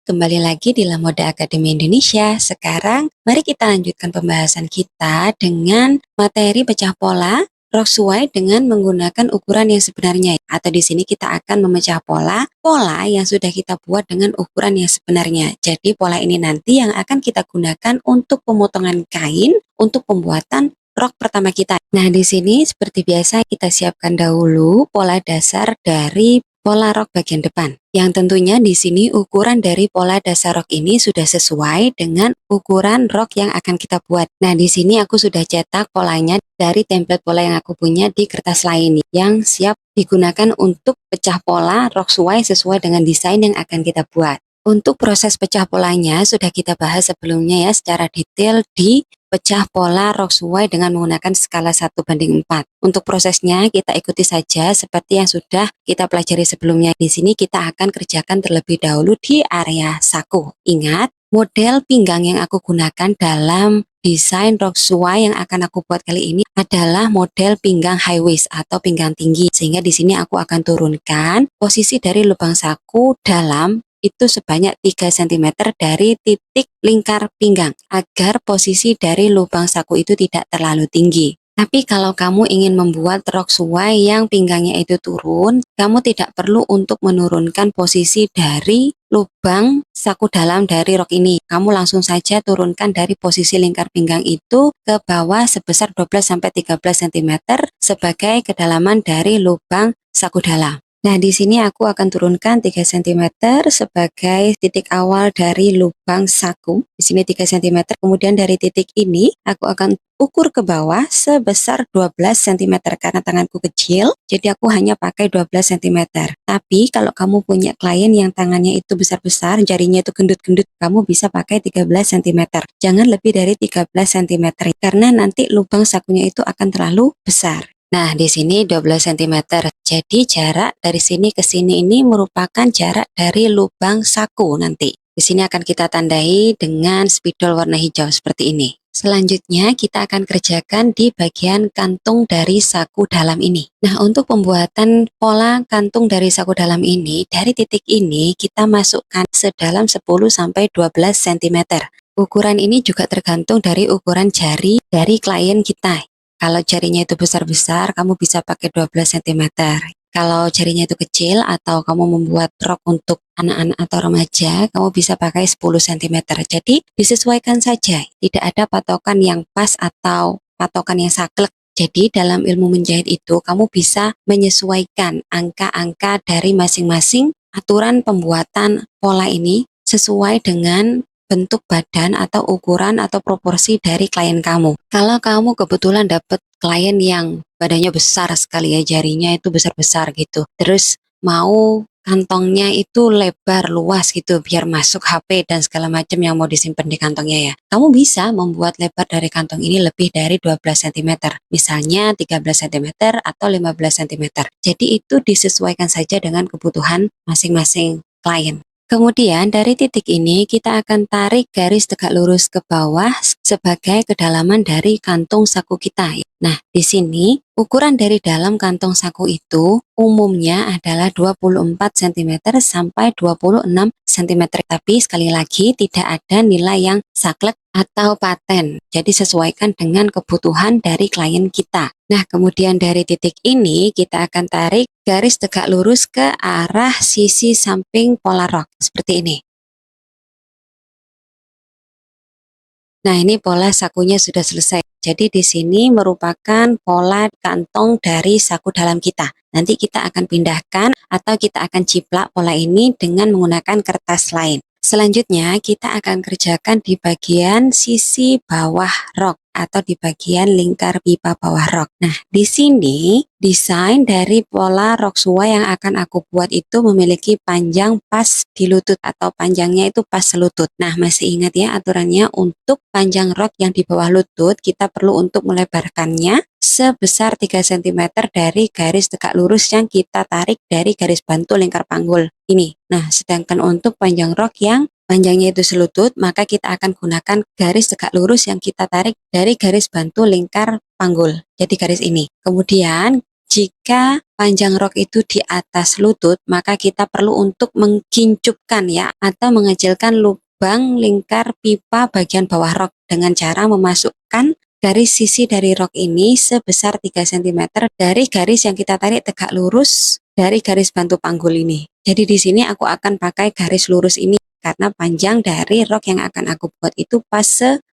kembali lagi di La Mode Academy Indonesia. Sekarang mari kita lanjutkan pembahasan kita dengan materi pecah pola rok suai dengan menggunakan ukuran yang sebenarnya. Atau di sini kita akan memecah pola yang sudah kita buat dengan ukuran yang sebenarnya. Jadi pola ini nanti yang akan kita gunakan untuk pemotongan kain untuk pembuatan rok pertama kita. Nah, di sini seperti biasa kita siapkan dahulu pola dasar dari pola rok bagian depan. Yang tentunya di sini ukuran dari pola dasar rok ini sudah sesuai dengan ukuran rok yang akan kita buat. Nah, di sini aku sudah cetak polanya dari template pola yang aku punya di kertas lain yang siap digunakan untuk pecah pola rok suai sesuai dengan desain yang akan kita buat. Untuk proses pecah polanya sudah kita bahas sebelumnya ya secara detail di pecah pola rok suai dengan menggunakan skala 1:4. Untuk prosesnya kita ikuti saja seperti yang sudah kita pelajari sebelumnya. Di sini kita akan kerjakan terlebih dahulu di area saku. Ingat, model pinggang yang aku gunakan dalam desain rok suai yang akan aku buat kali ini adalah model pinggang high waist atau pinggang tinggi. Sehingga di sini aku akan turunkan posisi dari lubang saku dalam itu sebanyak 3 cm dari titik lingkar pinggang agar posisi dari lubang saku itu tidak terlalu tinggi. Tapi kalau kamu ingin membuat rok suai yang pinggangnya itu turun, kamu tidak perlu untuk menurunkan posisi dari lubang saku dalam dari rok ini. Kamu langsung saja turunkan dari posisi lingkar pinggang itu ke bawah sebesar 12-13 cm sebagai kedalaman dari lubang saku dalam. Nah, di sini aku akan turunkan 3 cm sebagai titik awal dari lubang saku. Di sini 3 cm, kemudian dari titik ini aku akan ukur ke bawah sebesar 12 cm karena tanganku kecil, jadi aku hanya pakai 12 cm. Tapi kalau kamu punya klien yang tangannya itu besar-besar, jarinya itu gendut-gendut, kamu bisa pakai 13 cm. Jangan lebih dari 13 cm karena nanti lubang sakunya itu akan terlalu besar. Nah, di sini 12 cm. Jadi jarak dari sini ke sini ini merupakan jarak dari lubang saku nanti. Di sini akan kita tandai dengan spidol warna hijau seperti ini. Selanjutnya kita akan kerjakan di bagian kantung dari saku dalam ini. Nah, untuk pembuatan pola kantung dari saku dalam ini, dari titik ini kita masukkan sedalam 10-12 cm. Ukuran ini juga tergantung dari ukuran jari dari klien kita. Kalau jarinya itu besar-besar, kamu bisa pakai 12 cm. Kalau jarinya itu kecil atau kamu membuat rok untuk anak-anak atau remaja, kamu bisa pakai 10 cm. Jadi disesuaikan saja, tidak ada patokan yang pas atau patokan yang saklek. Jadi dalam ilmu menjahit itu kamu bisa menyesuaikan angka-angka dari masing-masing aturan pembuatan pola ini sesuai dengan bentuk badan atau ukuran atau proporsi dari klien kamu. Kalau kamu kebetulan dapat klien yang badannya besar sekali ya, jarinya itu besar-besar gitu, terus mau kantongnya itu lebar luas gitu biar masuk HP dan segala macam yang mau disimpan di kantongnya ya. Kamu bisa membuat lebar dari kantong ini lebih dari 12 cm. Misalnya 13 cm atau 15 cm. Jadi itu disesuaikan saja dengan kebutuhan masing-masing klien. Kemudian dari titik ini kita akan tarik garis tegak lurus ke bawah sebagai kedalaman dari kantung saku kita. Nah, di sini ukuran dari dalam kantong saku itu umumnya adalah 24 cm sampai 26 cm. Tapi sekali lagi tidak ada nilai yang saklek atau paten. Jadi sesuaikan dengan kebutuhan dari klien kita. Nah, kemudian dari titik ini kita akan tarik garis tegak lurus ke arah sisi samping pola rok seperti ini. Nah, ini pola sakunya sudah selesai. Jadi di sini merupakan pola kantong dari saku dalam kita. Nanti kita akan pindahkan atau kita akan ciplak pola ini dengan menggunakan kertas lain. Selanjutnya kita akan kerjakan di bagian sisi bawah rok atau di bagian lingkar pipa bawah rok. Nah, di sini desain dari pola rok suai yang akan aku buat itu memiliki panjang pas di lutut atau panjangnya itu pas selutut. Nah, masih ingat ya aturannya, untuk panjang rok yang di bawah lutut kita perlu untuk melebarkannya sebesar 3 cm dari garis tegak lurus yang kita tarik dari garis bantu lingkar panggul ini. Nah, sedangkan untuk panjang rok yang panjangnya itu selutut, maka kita akan gunakan garis tegak lurus yang kita tarik dari garis bantu lingkar panggul. Jadi garis ini. Kemudian Jika panjang rok itu di atas lutut, maka kita perlu untuk mengkincupkan ya, atau mengecilkan lubang lingkar pipa bagian bawah rok dengan cara memasukkan garis sisi dari rok ini sebesar 3 cm dari garis yang kita tarik tegak lurus dari garis bantu panggul ini. Jadi di sini aku akan pakai garis lurus ini karena panjang dari rok yang akan aku buat itu pas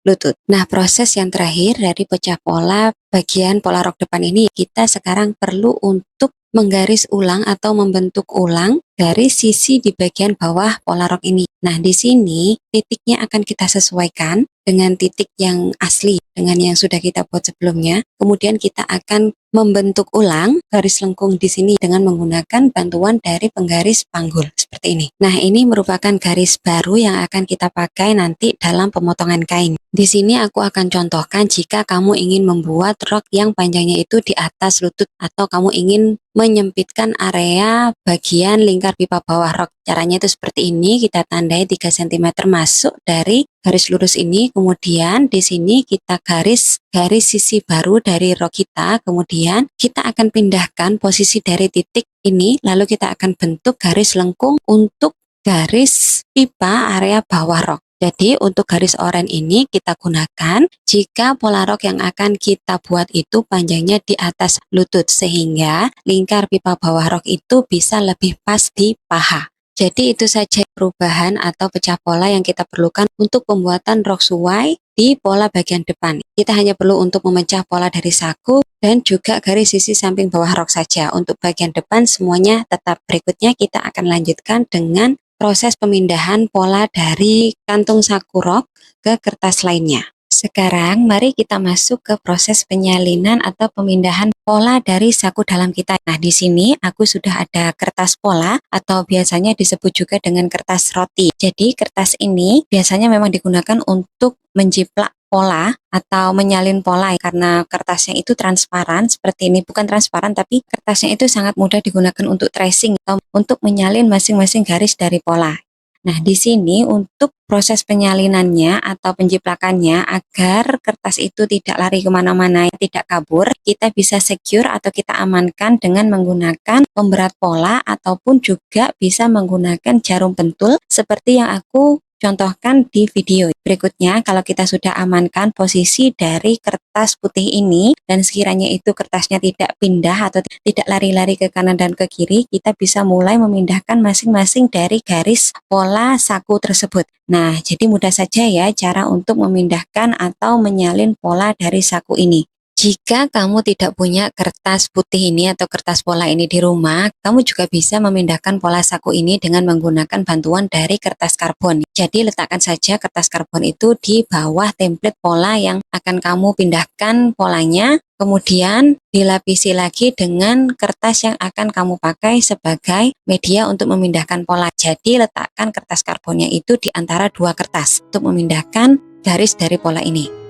lutut. Nah, proses yang terakhir dari pecah pola bagian pola rok depan ini, kita sekarang perlu untuk menggaris ulang atau membentuk ulang garis sisi di bagian bawah pola rok ini. Nah, di sini titiknya akan kita sesuaikan dengan titik yang asli, dengan yang sudah kita buat sebelumnya. Kemudian kita akan membentuk ulang garis lengkung di sini dengan menggunakan bantuan dari penggaris panggul seperti ini. Nah, ini merupakan garis baru yang akan kita pakai nanti dalam pemotongan kain. Di sini aku akan contohkan jika kamu ingin membuat rok yang panjangnya itu di atas lutut atau kamu ingin menyempitkan area bagian lingkar pipa bawah rok. Caranya itu seperti ini, kita tandai 3 cm masuk dari garis lurus ini, kemudian di sini kita garis sisi baru dari rok kita, kemudian kita akan pindahkan posisi dari titik ini, lalu kita akan bentuk garis lengkung untuk garis pipa area bawah rok. Jadi untuk garis oranye ini kita gunakan jika pola rok yang akan kita buat itu panjangnya di atas lutut, sehingga lingkar pipa bawah rok itu bisa lebih pas di paha. Jadi itu saja perubahan atau pecah pola yang kita perlukan untuk pembuatan rok suai di pola bagian depan. Kita hanya perlu untuk memecah pola dari saku dan juga garis sisi samping bawah rok saja. Untuk bagian depan semuanya tetap. Berikutnya kita akan lanjutkan dengan proses pemindahan pola dari kantung saku rok ke kertas lainnya. Sekarang mari kita masuk ke proses penyalinan atau pemindahan pola dari saku dalam kita. Nah, di sini aku sudah ada kertas pola atau biasanya disebut juga dengan kertas roti. Jadi kertas ini biasanya memang digunakan untuk menjiplak pola atau menyalin pola karena kertasnya itu transparan seperti ini. Bukan transparan tapi kertasnya itu sangat mudah digunakan untuk tracing atau untuk menyalin masing-masing garis dari pola. Nah, di sini untuk proses penyalinannya atau penjiplakannya agar kertas itu tidak lari kemana-mana, tidak kabur, kita bisa secure atau kita amankan dengan menggunakan pemberat pola ataupun juga bisa menggunakan jarum pentul seperti yang aku contohkan di video. Berikutnya, kalau kita sudah amankan posisi dari kertas putih ini dan sekiranya itu kertasnya tidak pindah atau tidak lari-lari ke kanan dan ke kiri, kita bisa mulai memindahkan masing-masing dari garis pola saku tersebut. Nah, jadi mudah saja ya cara untuk memindahkan atau menyalin pola dari saku ini. Jika kamu tidak punya kertas putih ini atau kertas pola ini di rumah, kamu juga bisa memindahkan pola saku ini dengan menggunakan bantuan dari kertas karbon. Jadi letakkan saja kertas karbon itu di bawah template pola yang akan kamu pindahkan polanya, kemudian dilapisi lagi dengan kertas yang akan kamu pakai sebagai media untuk memindahkan pola. Jadi letakkan kertas karbonnya itu di antara dua kertas untuk memindahkan garis dari pola ini.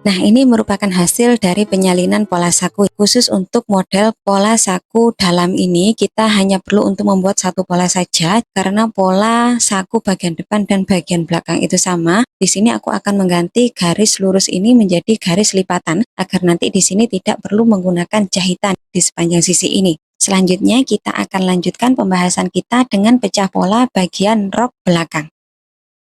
Nah, ini merupakan hasil dari penyalinan pola saku. Khusus untuk model pola saku dalam ini, kita hanya perlu untuk membuat satu pola saja karena pola saku bagian depan dan bagian belakang itu sama. Di sini aku akan mengganti garis lurus ini menjadi garis lipatan agar nanti di sini tidak perlu menggunakan jahitan di sepanjang sisi ini. Selanjutnya kita akan lanjutkan pembahasan kita dengan pecah pola bagian rok belakang.